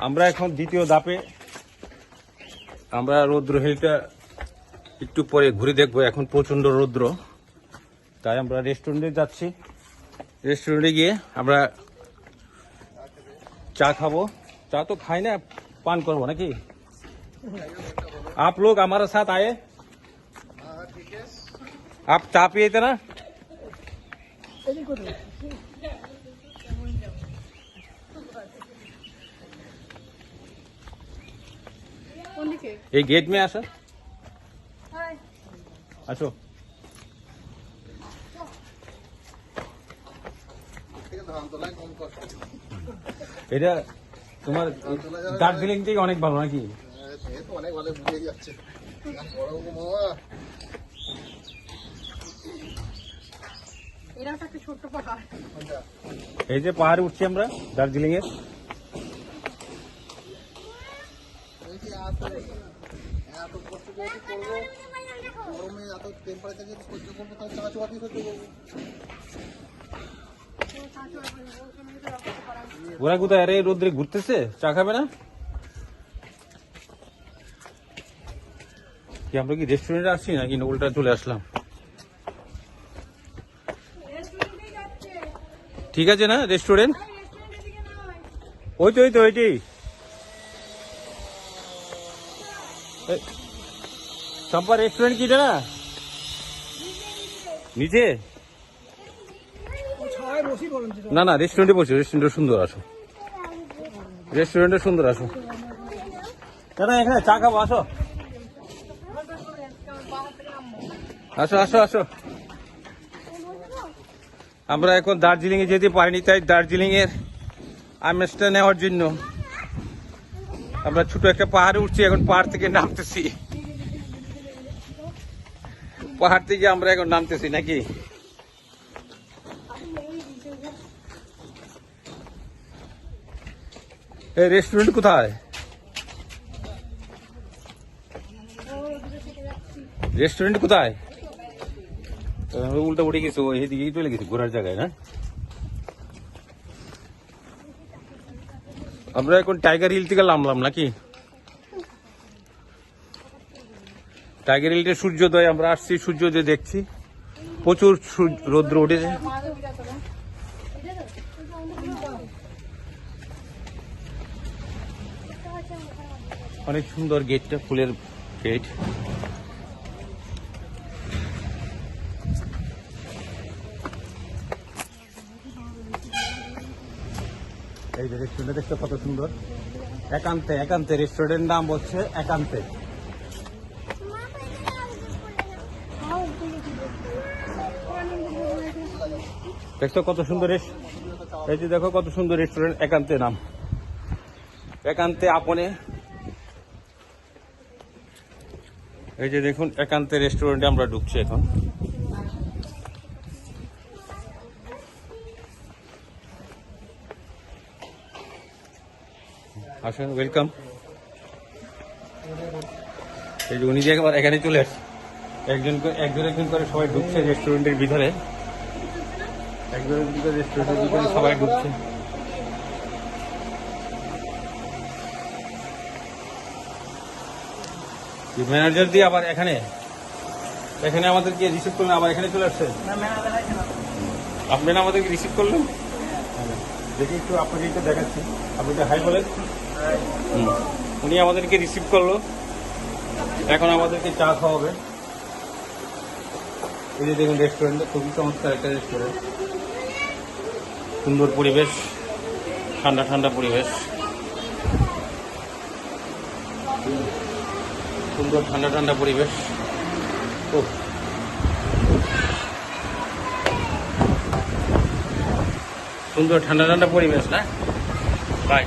আমরা এখন দ্বিতীয় ধাপে আমরা রৌদ্র হিলটা একটু পরে ঘুরে দেখবো। এখন প্রচন্ড রৌদ্র, তাই আমরা রেস্টুরেন্টে যাচ্ছি। রেস্টুরেন্টে গিয়ে আমরা চা খাবো। चा तो खाए ना, पान करो ना कि आप लोग हमारे साथ आए। आप चा पिए थे ना। ये गेट में आसो आसो। এটা তোমার দার্জিলিং থেকে অনেক ভালো নাকি? এই যে পাহাড়ে উঠছি আমরা দার্জিলিং এর। ওরা কোথায় আরে রোদ্রে ঘুরতেছে, চা খাবে না কি? আমরা কি রেস্টুরেন্টে আসছি নাকি উল্টা চলে আসলাম? ঠিক আছে না রেস্টুরেন্ট? ওই তো ওইটি। সম্পা রেস্টুরেন্ট কি না নিচে? না না রেস্টুরেন্টে বসে, রেস্টুরেন্টে সুন্দর আসো, রেস্টুরেন্টে সুন্দর আসো। কেন এখানে চা খাবো, আসো আসো আসো আসো। আমরা এখন দার্জিলিং এ যেতে পারিনি, তাই দার্জিলিং এর আমেজটা নেওয়ার জন্য আমরা ছোট একটা পাহাড়ে উঠছি। এখন পাহাড় থেকে নামতেছি, পাহাড় থেকে আমরা এখন নামতেছি নাকি? এই রেস্টুরেন্ট কোথায়? রেস্টুরেন্ট কোথায়? উল্টা উঠে গেছে, এইদিকে চলে গেছে ঘোরার জায়গায় না। আমরা এখন টাইগার হিল থেকে নামলাম নাকি? টাইগার হিলটা সূর্যোদয়, আমরা আসছি সূর্যোদয় দেখছি। প্রচুর রৌদ্র উঠেছে। অনেক সুন্দর গেটটা, ফুলের গেট। এই যে রেস্টুরেন্ট দেখতে কত সুন্দর, একান্তে। একান্তে রেস্টুরেন্টের নাম হচ্ছে একান্তে। দেখছো কত সুন্দর, এই যে দেখো কত সুন্দর রেস্টুরেন্ট, একান্তে নাম, একান্তে আপনে। এই যে দেখুন একান্তে রেস্টুরেন্টে আমরা ঢুকছি এখন। আসুন, ওয়েলকাম। এই যে উনি যে একবার এখানে চলে আসছে, একজন করে সবাই ঢুকছে রেস্টুরেন্টের ভিতরে। একজনের ভিতরে রেস্টুরেন্টের ভিতরে সবাই ঢুকছে। ম্যানেজার দিয়ে আবার এখানে আমাদেরকে রিসিভ করলেন, আবার এখানে চলে আসছে। আপনারা আমাদেরকে রিসিভ করলেন, দেখি একটু আপনাকে একটু দেখাচ্ছি। আপনি হাই বলেন। উনি আমাদেরকে রিসিভ করলো, এখন আমাদেরকে চা খাওয়াবে। এই যে দেখুন রেস্টুরেন্টে খুবই চমৎকার একটা রেস্টুরেন্ট, সুন্দর পরিবেশ, ঠান্ডা ঠান্ডা পরিবেশ, সুন্দর ঠান্ডা ঠান্ডা পরিবেশ। ও সুন্দর ঠান্ডা ঠান্ডা পরিবেশ না ভাই?